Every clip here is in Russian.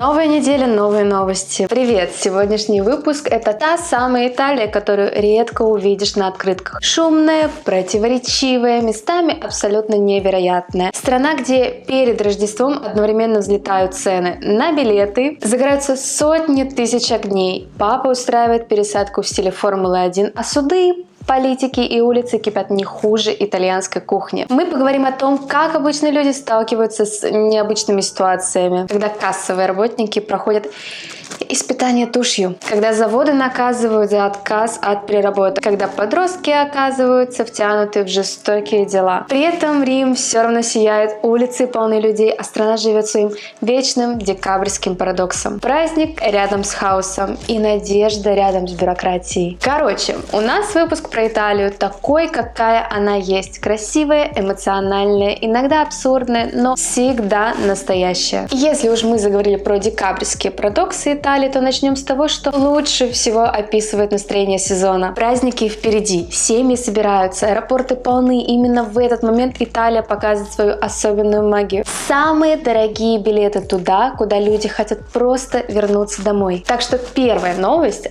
Новая неделя, новые новости. Привет! Сегодняшний выпуск — это та самая Италия, которую редко увидишь на открытках. Шумная, противоречивая, местами абсолютно невероятная. Страна, где перед Рождеством одновременно взлетают цены на билеты, загораются сотни тысяч огней. Папа устраивает пересадку в стиле Формулы-1, а суды, политики и улицы кипят не хуже итальянской кухни. Мы поговорим о том, как обычные люди сталкиваются с необычными ситуациями, когда кассовые работники проходят испытание тушью, когда заводы наказывают за отказ от переработок, когда подростки оказываются втянуты в жестокие дела. При этом Рим все равно сияет, улицы полны людей, а страна живет своим вечным декабрьским парадоксом. Праздник рядом с хаосом и надежда рядом с бюрократией. Короче, у нас выпуск про Италию такой, какая она есть. Красивая, эмоциональная, иногда абсурдная, но всегда настоящая. Если уж мы заговорили про декабрьские парадоксы Италии, то начнем с того, что лучше всего описывает настроение сезона. Праздники впереди, семьи собираются, аэропорты полны. Именно в этот момент Италия показывает свою особенную магию. Самые дорогие билеты туда, куда люди хотят просто вернуться домой. Так что первая новость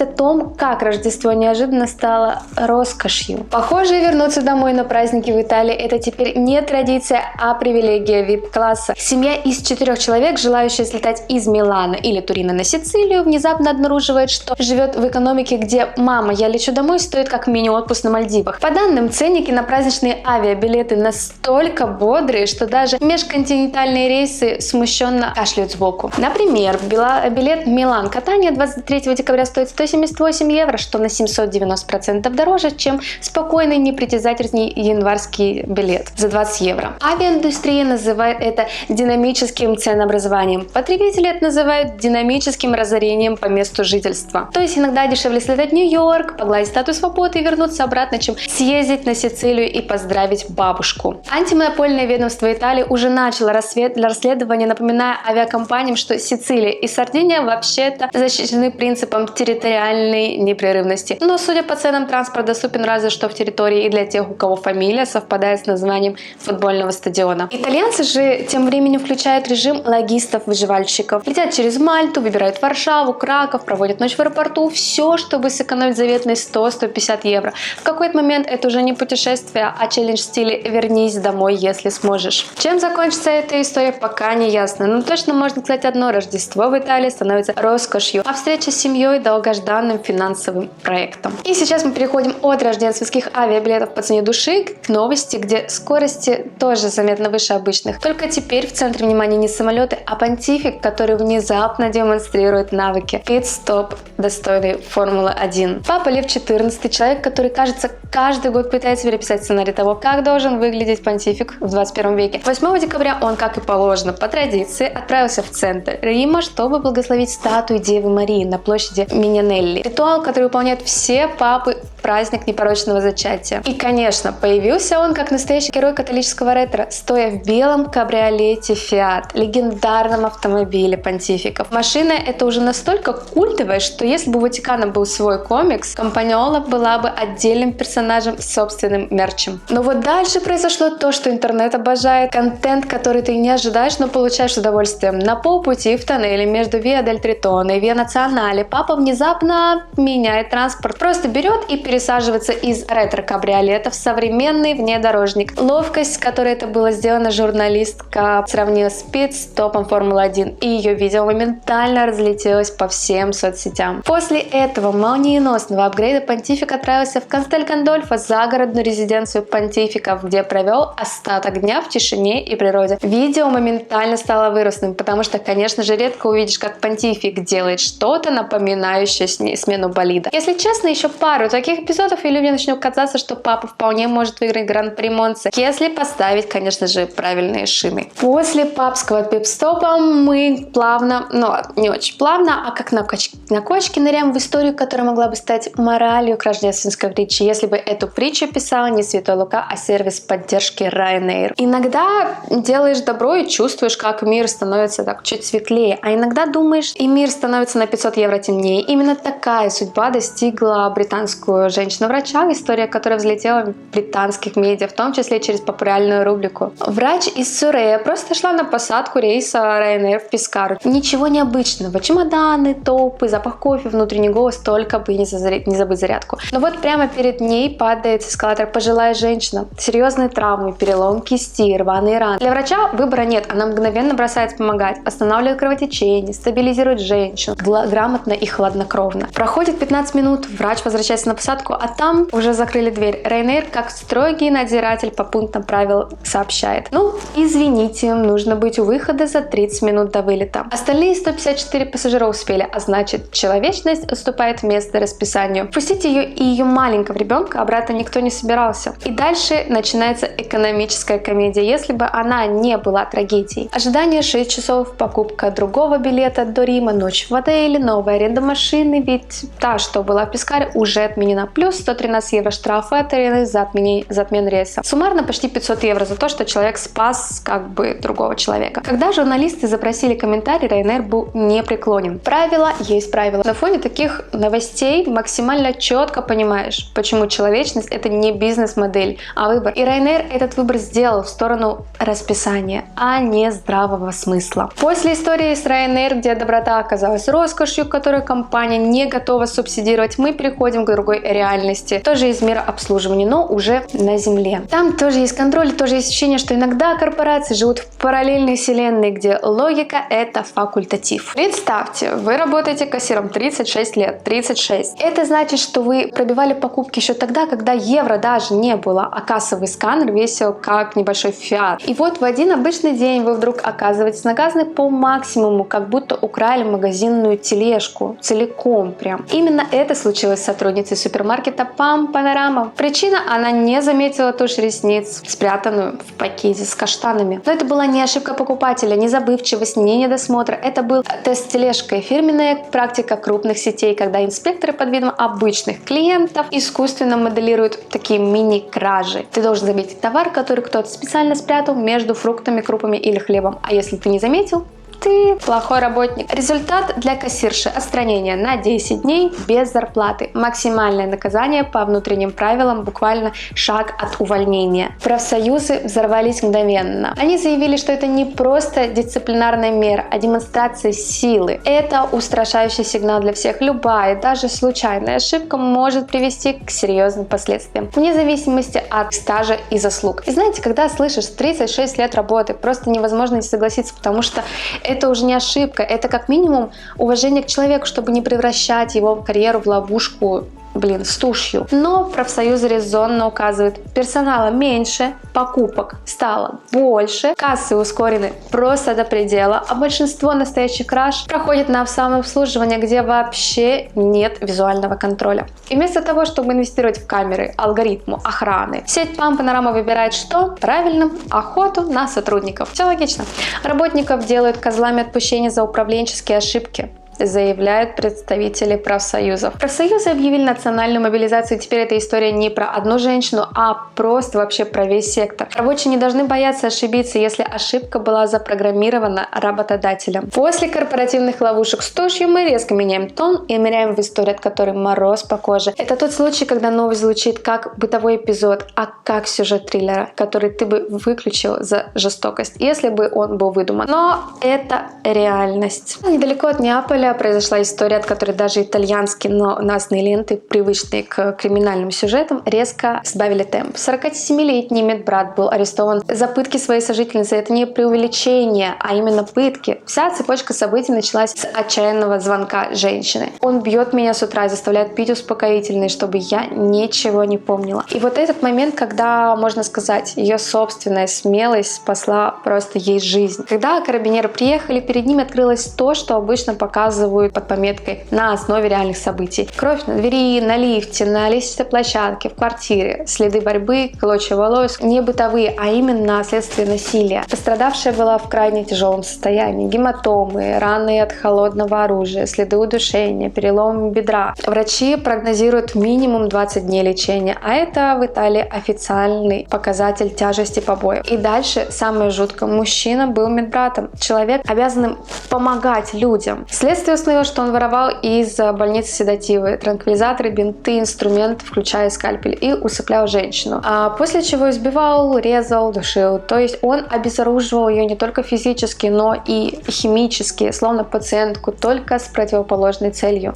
о том, как Рождество неожиданно стало роскошью. Похоже, вернуться домой на праздники в Италии — это теперь не традиция, а привилегия VIP-класса. Семья из 4 человек, желающая слетать из Милана или Турина на Сицилию, внезапно обнаруживает, что живет в экономике, где «мама, я лечу домой» стоит как мини-отпуск на Мальдивах. По данным, ценники на праздничные авиабилеты настолько бодрые, что даже межконтинентальные рейсы смущенно кашляют сбоку. Например, билет Милан-Катания 23 декабря стоит 178 евро, что на 790% дороже, чем спокойный, непритязательный январский билет за 20 евро. Авиаиндустрия называет это динамическим ценообразованием. Потребители это называют динамическим разорением по месту жительства. То есть иногда дешевле слетать в Нью-Йорк, погладить статую свободы и вернуться обратно, чем съездить на Сицилию и поздравить бабушку. Антимонопольное ведомство Италии уже начало расследование, напоминая авиакомпаниям, что Сицилия и Сардиния вообще-то защищены принципом территориальной непрерывности. Но, судя по ценам, транспорт доступен разве что в территории и для тех, у кого фамилия совпадает с названием футбольного стадиона. Итальянцы же тем временем включают режим логистов-выживальщиков. Летят через Мальту, выбирают Варшаву, Краков, проводят ночь в аэропорту. Все, чтобы сэкономить заветные 100-150 евро. В какой-то момент это уже не путешествие, а челлендж в стиле «вернись домой, если сможешь». Чем закончится эта история, пока не ясно. Но точно можно сказать одно: Рождество в Италии становится роскошью, а встреча с семьей — долгожданным финансовым проектом. И сейчас мы переходим от рождественских авиабилетов по цене души к новости, где скорости тоже заметно выше обычных. Только теперь в центре внимания не самолеты, а понтифик, который внезапно демонстрирует навыки. Пит-стоп, достойный Формулы-1. Папа Лев XIV, человек, который, кажется, каждый год пытается переписать сценарий того, как должен выглядеть понтифик в 21 веке. 8 декабря он, как и положено, по традиции, отправился в центр Рима, чтобы благословить статую Девы Марии на площади Миньянелли. Ритуал, который выполняют все папы в праздник непорочного зачатия. И, конечно, появился он как настоящий герой католического ретро, стоя в белом кабриолете Fiat, легендарном автомобиле понтификов. Машина эта уже настолько культовая, что если бы у Ватикана был свой комикс, Кампаньола была бы отдельным персонажем с собственным мерчем. Но вот дальше произошло то, что интернет обожает. Контент, который ты не ожидаешь, но получаешь удовольствием. На полпути в тоннеле между Виа дель Тритоне и Виа Национале папа внезапно меняет транспорт. Просто берет и пересаживается из ретро-кабриолета в современный внедорожник. Ловкость, с которой это было сделано, журналистка сравнила с пит-стопом Формулы-1, и ее видео моментально разлетелось по всем соцсетям. После этого молниеносного апгрейда понтифик отправился в Кастель-Гандольфо, загородную резиденцию понтификов, где провел остаток дня в тишине и природе. Видео моментально стало вирусным, потому что, конечно же, редко увидишь, как понтифик делает что-то, напоминающее смену болида. Если честно, еще пару таких эпизодов, и людям начнет казаться, что папа вполне может выиграть Гран-при Монцы, если поставить, конечно же, правильные шины. После папского пит-стопа мы плавно, не очень плавно, а как на кочке ныряем в историю, которая могла бы стать моралью к рождественской притче, если бы эту притчу писал не Святой Лука, а сервис поддержки Ryanair. Иногда делаешь добро и чувствуешь, как мир становится так чуть светлее, а иногда думаешь, и мир становится на 500 евро темнее, именно такая судьба достигла британскую женщину-врача, история которой взлетела в британских медиа, в том числе через популярную рубрику. Врач из Суррея просто шла на посадку рейса Ryanair в Пескару. Ничего необычного. Чемоданы, толпы, запах кофе, внутренний голос, только бы не забыть зарядку. Но вот прямо перед ней падает с эскалатора пожилая женщина. Серьезные травмы, перелом кисти, рваные раны. Для врача выбора нет. Она мгновенно бросается помогать, останавливает кровотечение, стабилизирует женщину грамотно и хладнокровно. Проходит 15 минут, врач возвращается на посадку, а там уже закрыли дверь. Ryanair, как строгий надзиратель по пунктам правил, сообщает: ну, извините, нужно быть у выхода за 30 минут до вылета. Остальные 154 пассажира успели, а значит, человечность уступает место расписанию. Пустить ее и ее маленького ребенка обратно никто не собирался. И дальше начинается экономическая комедия, если бы она не была трагедией. Ожидание 6 часов, покупка другого билета до Рима, ночь в отеле, новая аренда машины, ведь та, что была в Пескаре, уже отменена. Плюс 113 евро штрафа от арены за отмену рейса. Суммарно почти 500 евро за то, что человек спас как бы другого человека. Когда журналисты запросили комментарий, Ryanair был непреклонен. Правило есть правило. На фоне таких новостей максимально четко понимаешь, почему человечность — это не бизнес-модель, а выбор. И Ryanair этот выбор сделал в сторону расписания, а не здравого смысла. После истории с Ryanair, где доброта оказалась роскошью, которую компания не готова субсидировать, мы переходим к другой реальности. Тоже из мира обслуживания, но уже на земле. Там тоже есть контроль, тоже есть ощущение, что иногда корпорации живут в параллельной вселенной, где логика — это факультатив. Представьте, вы работаете кассиром 36 лет. 36. Это значит, что вы пробивали покупки еще тогда, когда евро даже не было, а кассовый сканер весил как небольшой фиат. И вот в один обычный день вы вдруг оказываетесь наказаны по максимуму, как будто украли магазинную тележку целиком прям. Именно это случилось с сотрудницей супермаркета Pam Panorama. Причина: она не заметила тушь ресниц, спрятанную в пакете с каштанами. Но это была не ошибка покупателя, не забывчивость, не недосмотр. Это был тест тележкой. Фирменная практика крупных сетей, когда инспекторы под видом обычных клиентов искусственно моделируют такие мини-кражи. Ты должен заметить товар, который кто-то специально спрятал между фруктами, крупами или хлебом. А если ты не заметил, ты плохой работник. Результат для кассирши: отстранение на 10 дней без зарплаты. Максимальное наказание по внутренним правилам, буквально шаг от увольнения. Профсоюзы взорвались мгновенно. Они заявили, что это не просто дисциплинарная мера, а демонстрация силы. Это устрашающий сигнал для всех. Любая, даже случайная ошибка может привести к серьезным последствиям, вне зависимости от стажа и заслуг. И знаете, когда слышишь 36 лет работы, просто невозможно не согласиться, потому что это уже не ошибка, это как минимум уважение к человеку, чтобы не превращать его карьеру в ловушку, с тушью. Но профсоюзы резонно указывают: персонала меньше, покупок стало больше, кассы ускорены просто до предела, а большинство настоящих краж проходит на самообслуживание, где вообще нет визуального контроля. И вместо того, чтобы инвестировать в камеры, алгоритму, охраны, сеть Pam Panorama выбирает что? Правильно, охоту на сотрудников. Все логично. Работников делают козлами отпущения за управленческие ошибки, заявляют представители профсоюзов. Профсоюзы объявили национальную мобилизацию, и теперь эта история не про одну женщину, а просто вообще про весь сектор. Рабочие не должны бояться ошибиться, если ошибка была запрограммирована работодателем. После корпоративных ловушек с тушью мы резко меняем тон и ныряем в историю, от которой мороз по коже. Это тот случай, когда новость звучит как бытовой эпизод, а как сюжет триллера, который ты бы выключил за жестокость, если бы он был выдуман. Но это реальность. Недалеко от Неаполя произошла история, от которой даже итальянские новостные ленты, привычные к криминальным сюжетам, резко сбавили темп. 47-летний медбрат был арестован за пытки своей сожительницы. Это не преувеличение, а именно пытки. Вся цепочка событий началась с отчаянного звонка женщины: он бьет меня с утра и заставляет пить успокоительные, чтобы я ничего не помнила. И вот этот момент, когда, можно сказать, ее собственная смелость спасла просто ей жизнь. Когда карабинеры приехали, перед ними открылось то, что обычно показывают под пометкой «на основе реальных событий». Кровь на двери, на лифте, на лестничной площадке, в квартире, следы борьбы, клочья волос, не бытовые, а именно следствие насилия. Пострадавшая была в крайне тяжелом состоянии: гематомы, раны от холодного оружия, следы удушения, перелом бедра. Врачи прогнозируют минимум 20 дней лечения, а это в Италии официальный показатель тяжести побоев. И дальше самое жуткое: мужчина был медбратом, человек, обязанным помогать людям. Следствие Следствие установило, что он воровал из больницы седативы, транквилизаторы, бинты, инструменты, включая скальпель, и усыплял женщину. После чего избивал, резал, душил. То есть он обезоруживал ее не только физически, но и химически, словно пациентку, только с противоположной целью.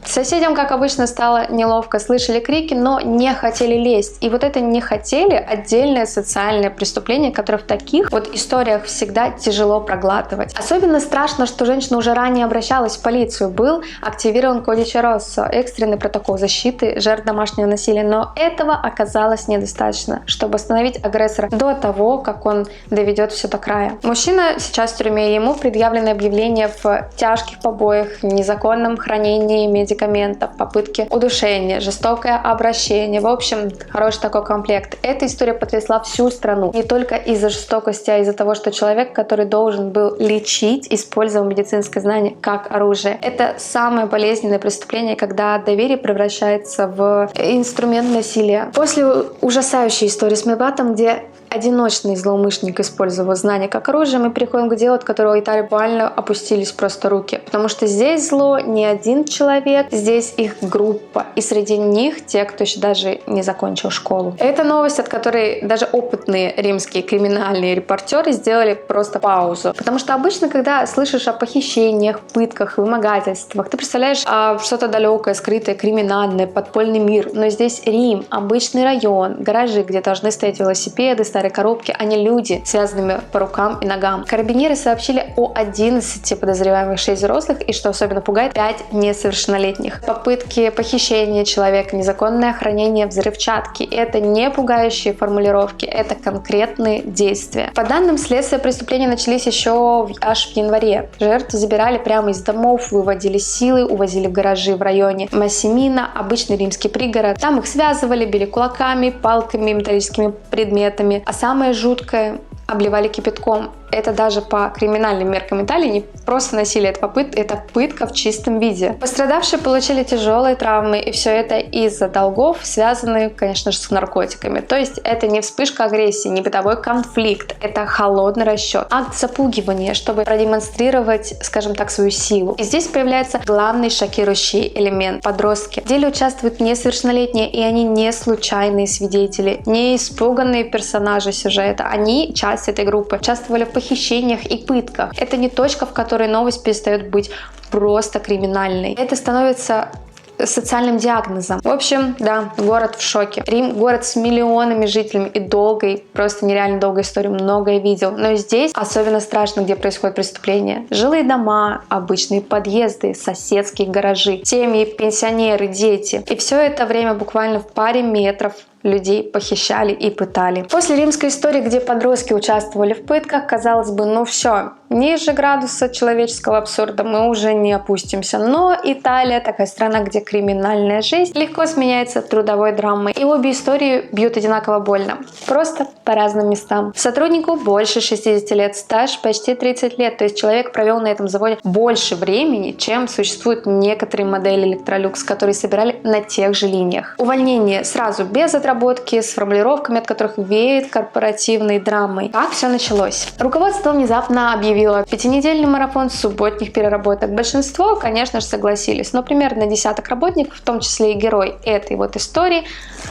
Соседям, как обычно, стало неловко, слышали крики, но не хотели лезть. И вот это «не хотели» — отдельное социальное преступление, которое в таких вот историях всегда тяжело проглатывать. Особенно страшно, что женщина уже ранее обращалась в полицию. Был активирован Кодиче Россо, экстренный протокол защиты жертв домашнего насилия, но этого оказалось недостаточно, чтобы остановить агрессора до того, как он доведет все до края. Мужчина сейчас в тюрьме, ему предъявлены объявления в тяжких побоях, незаконном хранении медикаментов, попытки удушения, жестокое обращение. В общем, хороший такой комплект. Эта история потрясла всю страну. Не только из-за жестокости, а из-за того, что человек, который должен был лечить, использовал медицинское знание как оружие. Это самое болезненное преступление, когда доверие превращается в инструмент насилия. После ужасающей истории с Мебатом, где одиночный злоумышленник использовал знания как оружие, мы переходим к делу, от которого Италии буквально опустились просто руки. Потому что здесь зло не один человек, здесь их группа. И среди них те, кто еще даже не закончил школу. Это новость, от которой даже опытные римские криминальные репортеры сделали просто паузу. Потому что обычно, когда слышишь о похищениях, пытках, вымогательствах, ты представляешь что-то далекое, скрытое, криминальное, подпольный мир. Но здесь Рим, обычный район, гаражи, где должны стоять велосипеды, старые коробки, а не люди, связанными по рукам и ногам. Карабинеры сообщили о 11 подозреваемых, 6 взрослых и, что особенно пугает, 5 несовершеннолетних. Попытки похищения человека, незаконное хранение взрывчатки — это не пугающие формулировки, это конкретные действия. По данным следствия, преступления начались еще аж в январе. Жертв забирали прямо из домов, выводили силой, увозили в гаражи в районе Массимина, обычный римский пригород. Там их связывали, били кулаками, палками, металлическими предметами. А самое жуткое — обливали кипятком. Это даже по криминальным меркам Италии не просто насилие, это пытка в чистом виде. Пострадавшие получили тяжелые травмы, и все это из-за долгов, связанных, конечно же, с наркотиками. То есть это не вспышка агрессии, не бытовой конфликт, это холодный расчет, акт запугивания, чтобы продемонстрировать, скажем так, свою силу. И здесь появляется главный шокирующий элемент — подростки. В деле участвуют несовершеннолетние, и они не случайные свидетели, не испуганные персонажи сюжета. Они часть этой группы, участвовали в похищениях и пытках. Это не точка, в которой новость перестает быть просто криминальной. Это становится социальным диагнозом. В общем, да, город в шоке. Рим — город с миллионами жителями и долгой, просто нереально долгой историей, многое видел. Но здесь особенно страшно, где происходит преступление. Жилые дома, обычные подъезды, соседские гаражи, семьи, пенсионеры, дети. И все это время буквально в паре метров людей похищали и пытали. После римской истории, где подростки участвовали в пытках, казалось бы, ну все, ниже градуса человеческого абсурда мы уже не опустимся. Но Италия — такая страна, где криминальная жизнь легко сменяется трудовой драмой. И обе истории бьют одинаково больно, просто по разным местам. Сотруднику больше 60 лет, стаж почти 30 лет, то есть человек провел на этом заводе больше времени, чем существуют некоторые модели Electrolux, которые собирали на тех же линиях. Увольнение сразу, без отработки, с формулировками, от которых веет корпоративной драмой. Как все началось? Руководство внезапно объявило 5-недельный марафон субботних переработок. Большинство, конечно же, согласились, но примерно десяток работников, в том числе и герой этой вот истории,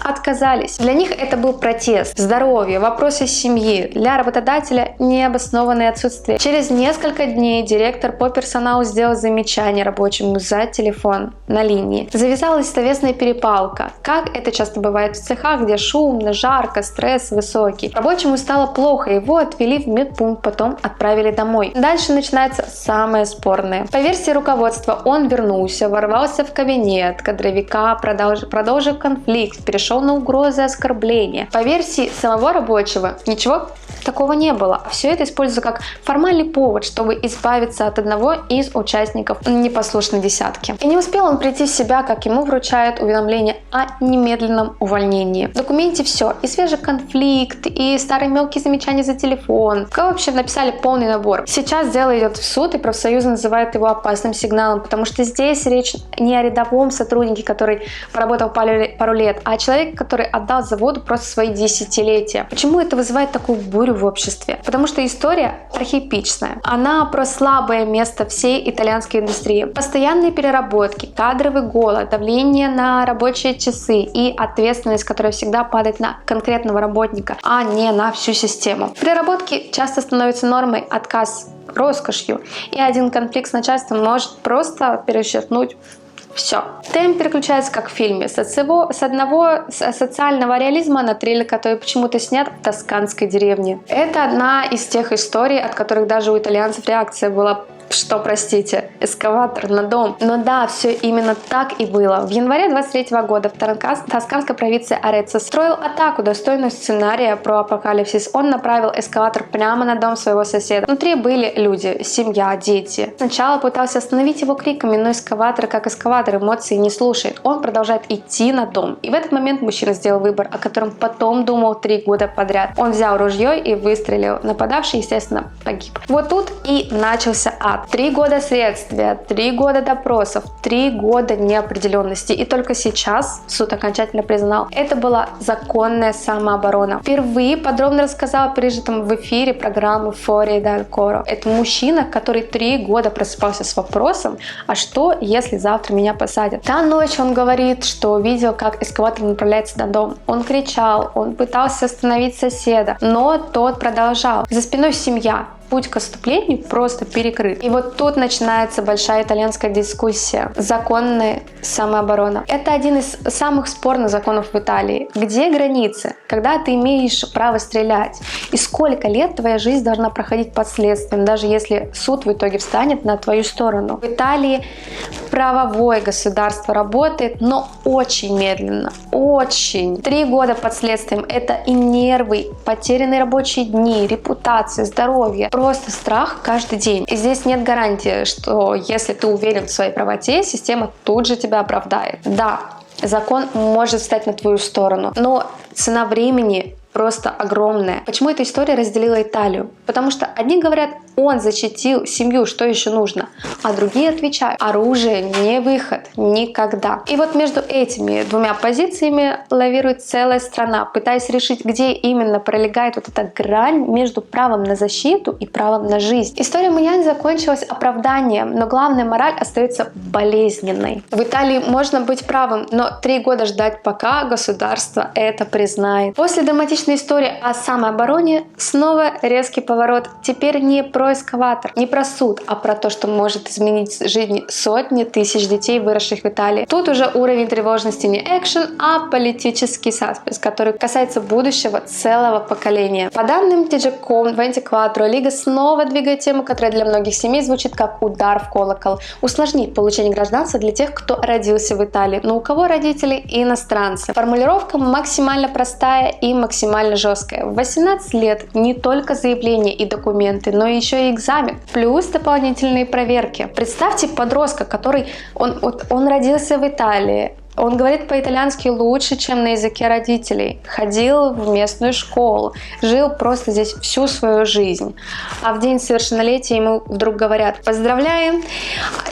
отказались. Для них это был протест, здоровье, вопросы семьи. Для работодателя необоснованное отсутствие. Через несколько дней директор по персоналу сделал замечание рабочему за телефон на линии. Завязалась словесная перепалка. Как это часто бывает в цехах, где шумно, жарко, стресс высокий. Рабочему стало плохо, его отвели в медпункт, потом отправили домой. Дальше начинается самое спорное. По версии руководства, он вернулся, ворвался в кабинет кадровика, продолжил конфликт, перешел на угрозы, оскорбления. По версии самого рабочего, ничего такого не было. Все это используется как формальный повод, чтобы избавиться от одного из участников непослушной десятки. И не успел он прийти в себя, как ему вручают уведомление о немедленном увольнении. времени. В документе все. И свежий конфликт, и старые мелкие замечания за телефон. В общем, написали полный набор. Сейчас дело идет в суд, и профсоюзы называют его опасным сигналом, потому что здесь речь не о рядовом сотруднике, который поработал пару лет, а о человеке, который отдал заводу просто свои десятилетия. Почему это вызывает такую бурю в обществе? Потому что история архетипичная. Она про слабое место всей итальянской индустрии. Постоянные переработки, кадровый голод, давление на рабочие часы и ответственность, которая всегда падает на конкретного работника, а не на всю систему. Переработки часто становятся нормой, отказ роскошью, и один конфликт с начальством может просто перечеркнуть все. Темп переключается, как в фильме, с одного социального реализма на триллер, который почему-то снят в тосканской деревне. Это одна из тех историй, от которых даже у итальянцев реакция была: что, простите, эскаватор на дом. Но да, все именно так и было. В январе 23 года в тосканской провинции Ареццо строил атаку, достойную сценария про апокалипсис. Он направил эскаватор прямо на дом своего соседа. Внутри были люди, семья, дети. Сначала пытался остановить его криками, но эскаватор, как эскаватор, эмоции не слушает. Он продолжает идти на дом. И в этот момент мужчина сделал выбор, о котором потом думал 3 года подряд. Он взял ружье и выстрелил. Нападавший, естественно, погиб. Вот тут и начался ад. 3 года следствия, 3 года допросов, 3 года неопределенности. И только сейчас суд окончательно признал, это была законная самооборона. Впервые подробно рассказал о пережитом в эфире программы «Fuori dal coro». Это мужчина, который 3 года просыпался с вопросом: а что, если завтра меня посадят? Та ночь он говорит, что видел, как эскаватор направляется на дом. Он кричал, он пытался остановить соседа, но тот продолжал. За спиной семья. Путь к отступлению просто перекрыт. И вот тут начинается большая итальянская дискуссия. Законная самооборона. Это один из самых спорных законов в Италии. Где границы? Когда ты имеешь право стрелять? И сколько лет твоя жизнь должна проходить под следствием, даже если суд в итоге встанет на твою сторону? В Италии правовое государство работает, но очень медленно. Очень. 3 года под следствием — это и нервы, потерянные рабочие дни, репутация, здоровье. Просто страх каждый день. И здесь нет гарантии, что если ты уверен в своей правоте, система тут же тебя оправдает. Да, закон может встать на твою сторону, но цена времени просто огромная. Почему эта история разделила Италию? Потому что одни говорят: он защитил семью, что еще нужно? А другие отвечают: оружие не выход, никогда. И вот между этими двумя позициями лавирует целая страна, пытаясь решить, где именно пролегает вот эта грань между правом на защиту и правом на жизнь. История Маньяни закончилась оправданием, но главная мораль остается болезненной. В Италии можно быть правым, но 3 года ждать, пока государство это признает. После драматичной истории о самообороне снова резкий поворот. Теперь не про эскаватор, не про суд, а про то, что может изменить жизни сотни тысяч детей, выросших в Италии. Тут уже уровень тревожности не экшен, а политический саспенс, который касается будущего целого поколения. По данным TG.com, 24 Лига снова двигает тему, которая для многих семей звучит как удар в колокол. Усложнить получение гражданства для тех, кто родился в Италии, но у кого родители иностранцы. Формулировка максимально простая и максимально жесткая. В 18 лет не только заявление и документы, но еще и экзамен, плюс дополнительные проверки. Представьте подростка, который он родился в Италии. Он говорит по-итальянски лучше, чем на языке родителей. Ходил в местную школу. Жил просто здесь всю свою жизнь. А в день совершеннолетия ему вдруг говорят: поздравляем,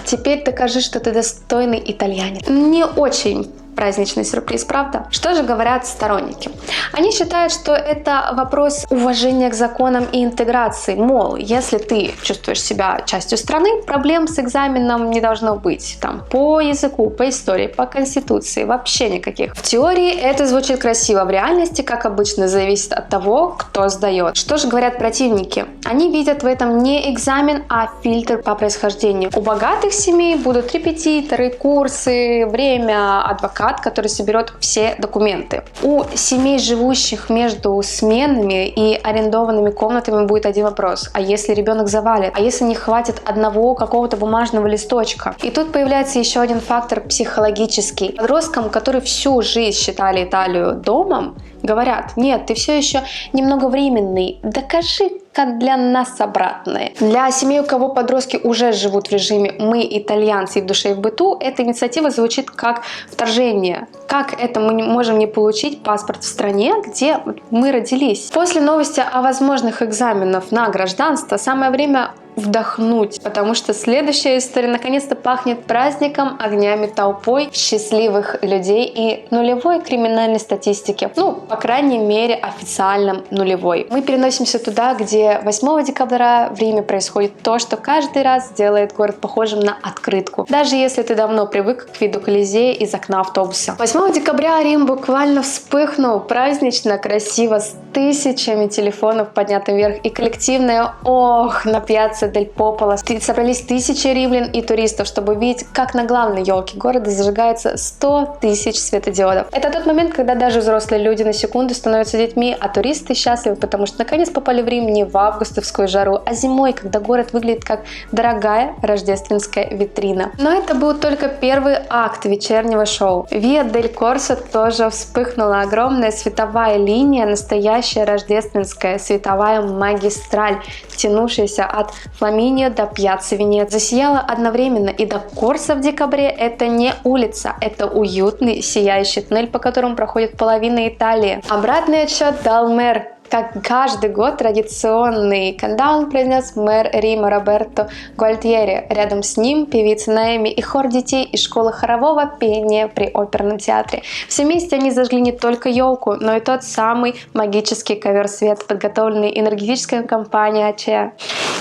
теперь докажи, что ты достойный итальянец. Не очень праздничный сюрприз, правда? Что же говорят сторонники? Они считают, что это вопрос уважения к законам и интеграции. Мол, если ты чувствуешь себя частью страны, проблем с экзаменом не должно быть. Там по языку, по истории, по конституции вообще никаких. В теории это звучит красиво, в реальности, как обычно, зависит от того, кто сдает. Что же говорят противники? Они видят в этом не экзамен, а фильтр по происхождению. У богатых семей будут репетиторы, курсы, время, адвокат, который соберет все документы. У семей, живущих между сменами и арендованными комнатами, будет один вопрос: а если ребенок завалит? А если не хватит одного какого-то бумажного листочка? И тут появляется еще один фактор психологический. Подросткам, которые всю жизнь считали Италию домом, говорят: нет, ты все еще немного временный, докажи шутка для нас обратная. Для семей, у кого подростки уже живут в режиме «мы итальянцы» и в душе и в быту, эта инициатива звучит как вторжение. Как это мы можем не получить паспорт в стране, где мы родились? После новости о возможных экзаменах на гражданство самое время вдохнуть, потому что следующая история наконец-то пахнет праздником, огнями, толпой счастливых людей и нулевой криминальной статистики. Ну, по крайней мере, официально нулевой. Мы переносимся туда, где 8 декабря в Риме происходит то, что каждый раз делает город похожим на открытку. Даже если ты давно привык к виду Колизея из окна автобуса. 8 декабря Рим буквально вспыхнул празднично, красиво, с тысячами телефонов поднятым вверх и коллективное «ох» на пьяцца Дель Пополо. Собрались тысячи римлян и туристов, чтобы увидеть, как на главной елке города зажигается 100 тысяч светодиодов. Это тот момент, когда даже взрослые люди на секунду становятся детьми, а туристы счастливы, потому что наконец попали в Рим не в августовскую жару, а зимой, когда город выглядит как дорогая рождественская витрина. Но это был только первый акт вечернего шоу. Виа дель Корсо тоже вспыхнула. Огромная световая линия, настоящая рождественская световая магистраль, тянувшаяся от Фламинио до Пьяцца Венеция. Засияла одновременно, и до Корсо в декабре это не улица, это уютный сияющий туннель, по которому проходит половина Италии. Обратный отсчет дал мэр. Как каждый год традиционный кандаун произнес мэр Рима Роберто Гуальтьери. Рядом с ним певица Наэми и хор детей из школы хорового пения при оперном театре. Все вместе они зажгли не только елку, но и тот самый магический ковер света, подготовленный энергетической компанией Ачеа.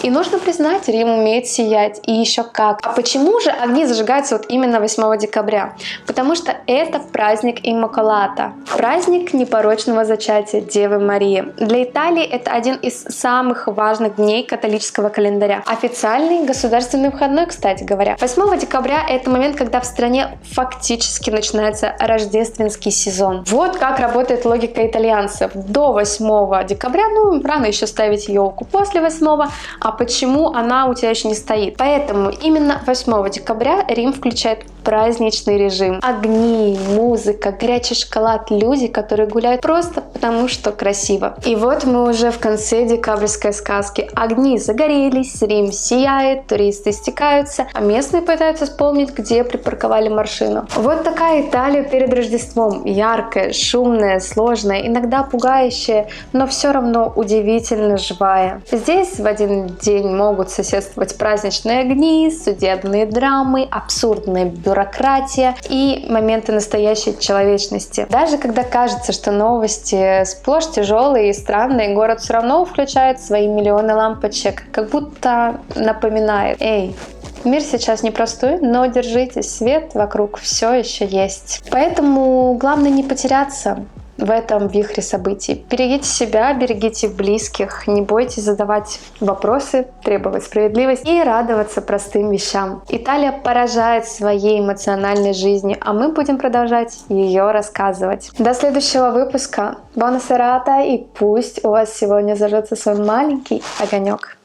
И нужно признать, Рим умеет сиять, и еще как. А почему же огни зажигаются вот именно 8 декабря? Потому что это праздник Иммаколата, праздник непорочного зачатия Девы Марии. Для Италии это один из самых важных дней католического календаря. Официальный государственный выходной, кстати говоря. 8 декабря это момент, когда в стране фактически начинается рождественский сезон. Вот как работает логика итальянцев. До 8 декабря, рано еще ставить елку. После 8, а почему она у тебя еще не стоит? Поэтому именно 8 декабря Рим включает праздничный режим. Огни, музыка, горячий шоколад, люди, которые гуляют просто потому, что красиво. И вот мы уже в конце декабрьской сказки. Огни загорелись, Рим сияет, туристы стекаются, а местные пытаются вспомнить, где припарковали машину. Вот такая Италия перед Рождеством. Яркая, шумная, сложная, иногда пугающая, но все равно удивительно живая. Здесь в один день могут соседствовать праздничные огни, судебные драмы, абсурдная бюрократия и моменты настоящей человечности. Даже когда кажется, что новости сплошь тяжелые и странные, город все равно включает свои миллионы лампочек, как будто напоминает: эй, мир сейчас непростой, но держитесь, свет вокруг все еще есть. Поэтому главное не потеряться в этом вихре событий. Берегите себя, берегите близких, не бойтесь задавать вопросы, требовать справедливости и радоваться простым вещам. Италия поражает своей эмоциональной жизнью, а мы будем продолжать ее рассказывать. До следующего выпуска. Buona serata, и пусть у вас сегодня зажжется свой маленький огонек.